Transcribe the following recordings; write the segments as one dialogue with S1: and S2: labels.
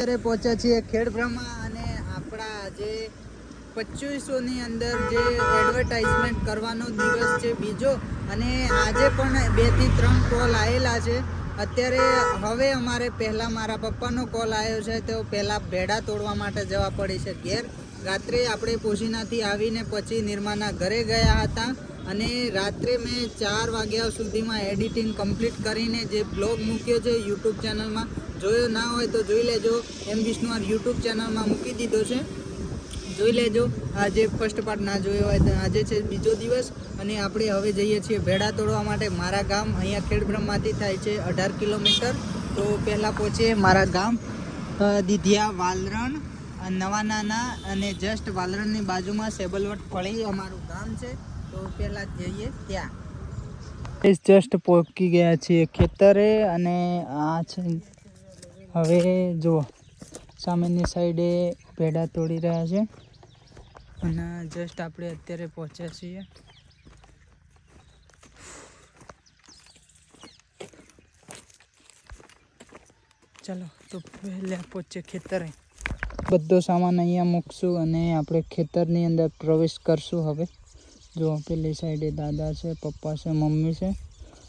S1: અત્યારે પહોંચ્યા છીએ ખેડબ્રહ્મા અને આપણા જે 2500ની અંદર જે એડવર્ટાઇઝમેન્ટ કરવાનો દિવસ છે બીજો, અને આજે પણ 2 થી 3 કોલ આવેલા છે. અત્યારે હવે અમારે પહેલાં મારા પપ્પાનો કોલ આવ્યો છે, તો પહેલાં ભેડા તોડવા માટે જવા પડી છે ઘેર. રાત્રે આપણે પોશીનાથી આવીને પછી નિર્માના ઘરે ગયા હતા અને રાત્રે મેં 4 વાગ્યા સુધીમાં એડિટિંગ કમ્પ્લીટ કરીને જે બ્લોગ મૂક્યો છે યુટ્યુબ ચેનલમાં, જોયો ના હોય તો જોઈ લેજો. એમ વિષ્ણુઆર યુટ્યુબ ચેનલમાં મૂકી દીધો છે, જોઈ લેજો. આજે ફર્સ્ટ પાર્ટ ના જોયો હોય તો આજે છે બીજો દિવસ અને આપણે હવે જઈએ છીએ ભેડા તોડવા માટે. મારા ગામ અહીંયા ખેડબ્રહ્માથી થાય છે 18 કિલોમીટર. તો પહેલાં પહોંચીએ મારા ગામ દીધિયા વાલરણ નવા નાના, અને જસ્ટ વાલરણની બાજુમાં સેબલવટ ફળી અમારું ગામ છે. તો પહેલાં જઈએ ત્યાં. જસ્ટ પહોંચી ગયા છીએ ખેતરે અને આ છે હવે જુઓ સામેની સાઈડે ભેડા તોડી રહ્યા છે અને જસ્ટ આપણે અત્યારે પહોંચ્યા છીએ. ચલો તો પહેલાં પહોંચીએ ખેતરે. બધો સામાન અહીંયા મૂકશું અને આપણે ખેતરની અંદર પ્રવેશ કરશું. હવે જો પેલી સાઈડે દાદા છે, પપ્પા છે, મમ્મી છે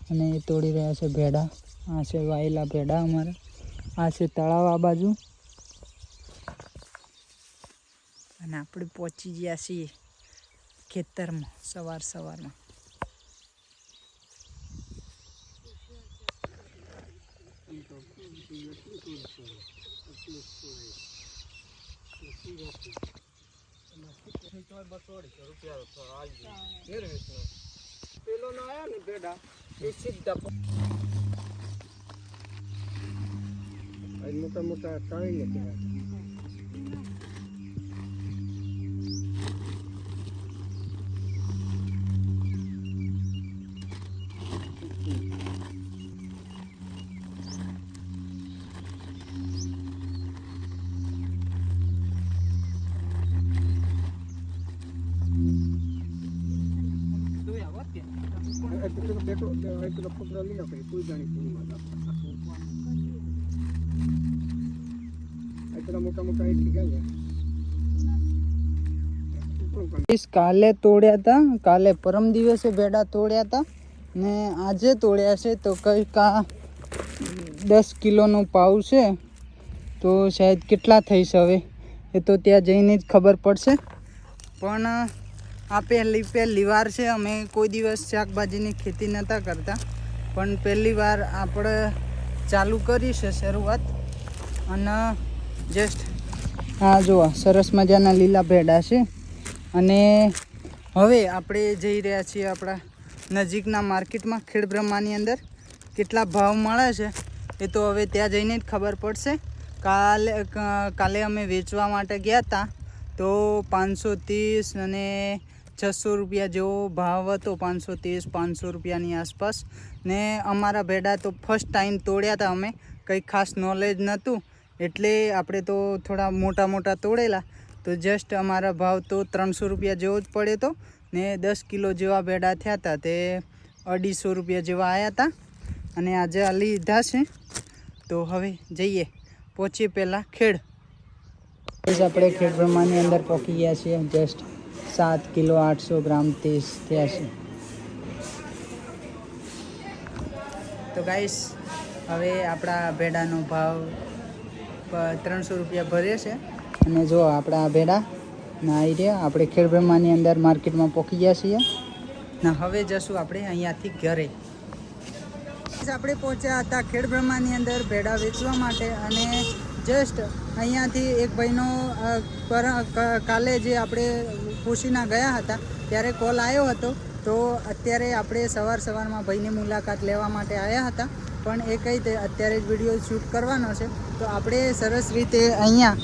S1: અને એ તોડી રહ્યા છે ભેડા. આ છે વાયેલા ભેડા અમારા. આ છે તળાવ આ બાજુ અને આપણે પહોંચી ગયા છીએ ખેતરમાં સવારમાં. પેલો ના આયા ને ભેડા એ સીધા મોટા મોટા ટાળી ને કાલે તોડ્યા હતા, કાલે પરમ દિવસે ભેડા તોડ્યા હતા ને આજે તોડ્યા છે. તો કંઈક 10 કિલોનો પાવ છે. તો શાયદ કેટલા થઈશ હવે એ તો ત્યાં જઈને જ ખબર પડશે. પણ આ પહેલી વાર છે. અમે કોઈ દિવસ શાકભાજીની ખેતી નહોતા કરતા, પણ પહેલી વાર આપણે ચાલુ કરી છે શરૂઆત. અને જસ્ટ આ જુઓ સરસ મજાના લીલા ભેડા છે. અને હવે આપણે જઈ રહ્યા છીએ આપણા નજીકના માર્કેટમાં ખેડબ્રહ્માની અંદર. કેટલા ભાવ મળે છે એ તો હવે ત્યાં જઈને જ ખબર પડશે. કાલે અમે વેચવા માટે ગયા હતા તો 530 અને 600 રૂપિયા જેવો ભાવ હતો. 530 500 રૂપિયાની આસપાસ. ને અમારા ભેડા તો ફર્સ્ટ ટાઈમ તોડ્યા હતા અમે, કંઈ ખાસ નોલેજ નહોતું એટલે આપણે તો થોડા મોટા તોડેલા. તો જસ્ટ અમારા ભાવ તો 300 રૂપિયા જેવો જ પડ્યો હતો ને 10 કિલો જેવા ભેડા થયા હતા તે 250 રૂપિયા જેવા આવ્યા હતા. અને આજે આ લીધા છે. તો હવે જઈએ, પહોંચીએ પહેલાં ખેડ. આપણે ખેડબ્રહ્માની અંદર પહોંચી ગયા છીએ. જસ્ટ 7 કિલો 800 ગ્રામ 30 થયા છે. તો ગાઈસ હવે આપણા ભેડાનો ભાવ 300 રૂપિયા ભરે છે. અને જો આપણા ભેડા ના આવી રહ્યા. આપણે ખેડબ્રહ્માની અંદર માર્કેટમાં પહોંચી ગયા છીએ ને હવે જશું આપણે અહીંયાથી ઘરે. આપણે પહોંચ્યા હતા ખેડબ્રહ્માની અંદર ભેડા વેચવા માટે. અને જસ્ટ અહીંયાથી એક ભાઈનો કાલે જે આપણે ખુશીના ગયા હતા ત્યારે કોલ આવ્યો હતો. તો અત્યારે આપણે સવારમાં ભાઈની મુલાકાત લેવા માટે આવ્યા હતા, પણ એ કંઈ અત્યારે જ વિડીયો શૂટ કરવાનો છે. તો આપણે સરસ રીતે અહીંયા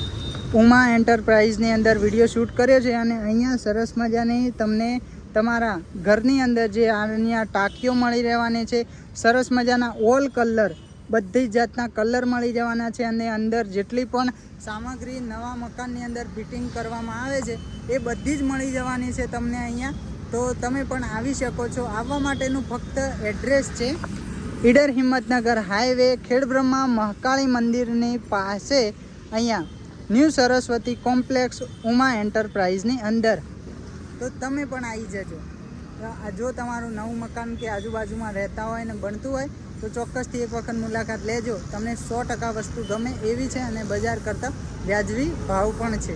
S1: ઉમા એન્ટરપ્રાઇઝની અંદર વિડીયો શૂટ કર્યો છે. અને અહીંયા સરસ મજાની તમને તમારા ઘરની અંદર જે અહીંયા ટાંકીઓ મળી રહેવાની છે. સરસ મજાના ઓલ કલર, બધી જ જાતના કલર મળી જવાના છે. અને અંદર જેટલી પણ સામગ્રી નવા મકાનની અંદર ફિટિંગ કરવામાં આવે છે એ બધી જ મળી જવાની છે તમને અહીંયા. તો તમે પણ આવી શકો છો. આવવા માટેનું ફક્ત એડ્રેસ છે ઈડર હિંમતનગર હાઈવે, ખેડબ્રહ્મા મહાકાળી મંદિરની પાસે અહીંયા ન્યૂ સરસ્વતી કોમ્પ્લેક્સ ઉમા એન્ટરપ્રાઇઝની અંદર. તો તમે પણ આવી જજો. જો તમારું નવું મકાન કે આજુબાજુમાં રહેતા હોય ને બનતું હોય તો ચોક્કસથી એક વખત મુલાકાત લેજો. તમને 100% વસ્તુ ગમે એવી છે અને બજાર કરતાં વ્યાજબી ભાવ પણ છે.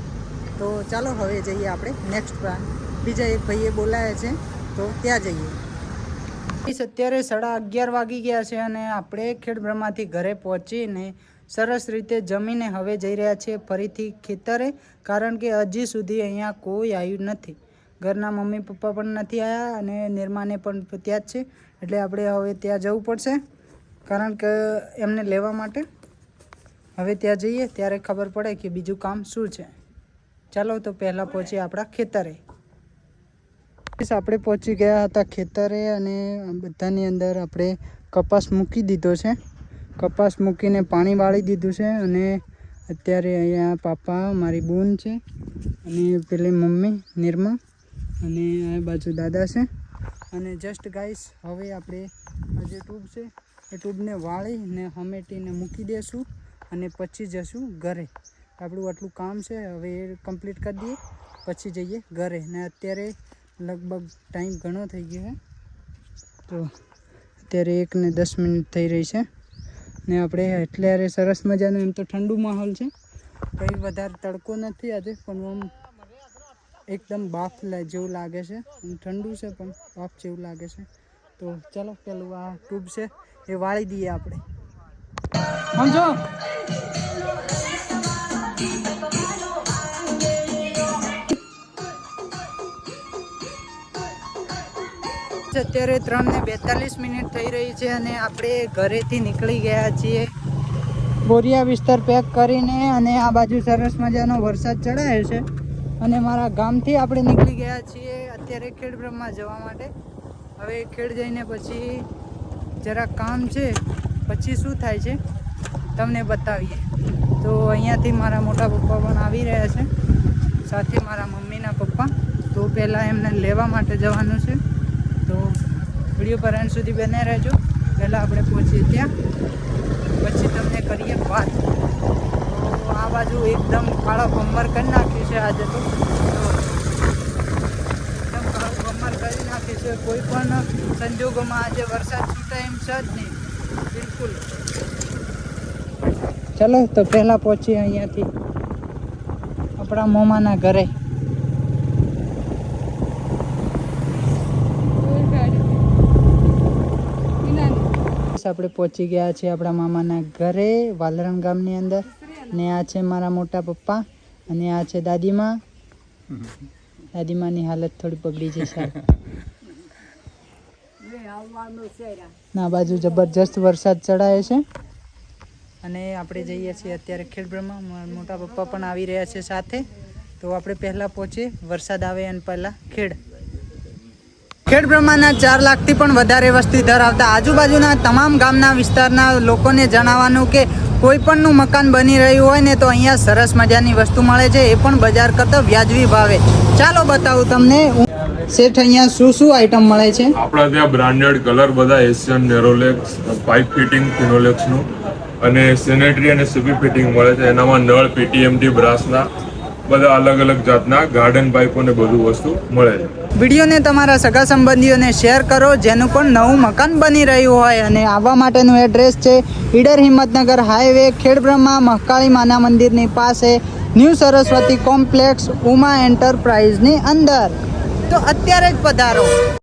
S1: તો ચાલો હવે જઈએ આપણે નેક્સ્ટ પ્લાન. બીજા એક ભાઈએ બોલાયા છે તો ત્યાં જઈએ. અત્યારે 11:30 વાગી ગયા છે અને આપણે ખેડબ્રહ્માથી ઘરે પહોંચીને સરસ રીતે જમીને હવે જઈ રહ્યા છીએ ફરીથી ખેતરે, કારણ કે હજી સુધી અહીંયા કોઈ આવ્યું નથી. ઘરના મમ્મી પપ્પા પણ નથી આવ્યા અને નિર્માને પણ ત્યાં જ છે. એટલે આપણે હવે ત્યાં જવું પડશે, કારણ કે એમને લેવા માટે. હવે ત્યાં જઈએ ત્યારે ખબર પડે કે બીજું કામ શું છે. ચાલો તો પહેલાં પહોંચીએ આપણા ખેતરે. આપણે પહોંચી ગયા હતા ખેતરે અને બધાની અંદર આપણે કપાસ મૂકી દીધો છે. કપાસ મૂકીને પાણી વાળી દીધું છે અને અત્યારે અહીંયા પાપા, મારી બૂન છે અને પેલી મમ્મી નિર્મા અને આ બાજુ દાદા છે. અને જસ્ટ ગાઈસ હવે આપણે આ જે ટ્યુબ છે એ ટ્યુબને વાળીને હમેટીને મૂકી દઈશું અને પછી જશું ઘરે. આપણું આટલું કામ છે હવે એ કમ્પ્લીટ કરી દઈએ પછી જઈએ ઘરે. ને અત્યારે લગભગ ટાઈમ ઘણો થઈ ગયો છે, તો અત્યારે 1:10 થઈ રહી છે ને આપણે એટલે સરસ મજાનું, એમ તો ઠંડુ માહોલ છે, કંઈ વધારે તડકો નથી આજે, પણ આમ એકદમ બાફ જેવું લાગે છે. ઠંડુ છે પણ બાફ જેવું લાગે છે. તો ચાલો પેલું આ ટ્યુબ છે એ વાળી દઈએ આપણે. સમજો અત્યારે 3:42 થઈ રહી છે અને આપણે ઘરેથી નીકળી ગયા છીએ. બોરિયા વિસ્તાર પેક કરીને અને આ બાજુ સરસ મજાનો વરસાદ ચડાયો છે અને મારા ગામથી આપણે નીકળી ગયા છીએ અત્યારે ખેડબ્રહ્મા જવા માટે. હવે ખેડ જઈને પછી જરા કામ છે, પછી શું થાય છે તમને બતાવીએ. તો અહીંયાથી મારા મોટા પપ્પા પણ આવી રહ્યા છે, સાથે મારા મમ્મીના પપ્પા. તો પહેલાં એમને લેવા માટે જવાનું છે, તો વિડીયો પર એન્ડ સુધી બને રહેજો. પહેલાં આપણે પહોંચીએ ત્યાં, પછી તમને કરીએ વાત. તો આ બાજુ એકદમ કાળો કમર કરી નાખ્યું છે આજે. તો એકદમ કાળો કમર કરી નાખ્યું છે. કોઈ પણ સંજોગોમાં આજે વરસાદ છૂટાય એમ છે જ નહીં, બિલકુલ. ચલો તો પહેલાં પહોંચીએ અહીંયાથી આપણા મોમાના ઘરે. આપણે પહોંચી ગયા છીએ આપણા મામાના ઘરે વાલરણ ગામની અંદર. ને આ છે મારા મોટા પપ્પા અને આ છે દાદીમા. દાદીમાની હાલત થોડી બગડી છે સાહેબ. ના બાજુ જબરજસ્ત વરસાદ ચડાય છે અને આપણે જઈએ છીએ અત્યારે ખેડબ્રહ્મા. મોટા પપ્પા પણ આવી રહ્યા છે સાથે. તો આપણે પહેલાં પહોંચીએ, વરસાદ આવે અને પહેલાં ખેડબ્રહ્માના 4 લાખથી પણ વધારે વસ્તી ધરાવતા આજુબાજુના તમામ ગામના વિસ્તારના લોકોને જણાવવાનું કે કોઈ પણનું મકાન બની રહ્યું હોય ને તો અહીંયા સરસ મજાની વસ્તુ મળે છે, એ પણ બજાર કરતાં વ્યાજબી ભાવે. ચાલો બતાવું તમને. શેઠ અહીંયા શું આઈટમ મળે છે?
S2: આપણા ત્યાં બ્રાન્ડેડ કલર બધા એશિયન, નેરોલેક્સ, પાઇપ ફિટિંગ ફિનોલેક્સનું અને સેનેટરી અને સીપી ફિટિંગ મળે છે. એનામાં નળ, પીટીએમટી, બ્રાસના બધા અલગ અલગ જાતના ગાર્ડન પાઇપો ને બધું વસ્તુ મળે છે.
S1: વિડીયોને તમારા સગા સંબંધીઓને શેર કરો જેનું પણ નવું મકાન બની રહ્યું હોય. અને આવવા માટેનું એડ્રેસ છે ઈડર હિંમતનગર હાઈવે, ખેડબ્રહ્મા, મહાકાળી માના મંદિરની પાસે, ન્યૂ સરસ્વતી કોમ્પ્લેક્સ ઉમા એન્ટરપ્રાઇઝની અંદર. તો અત્યારે જ પધારો.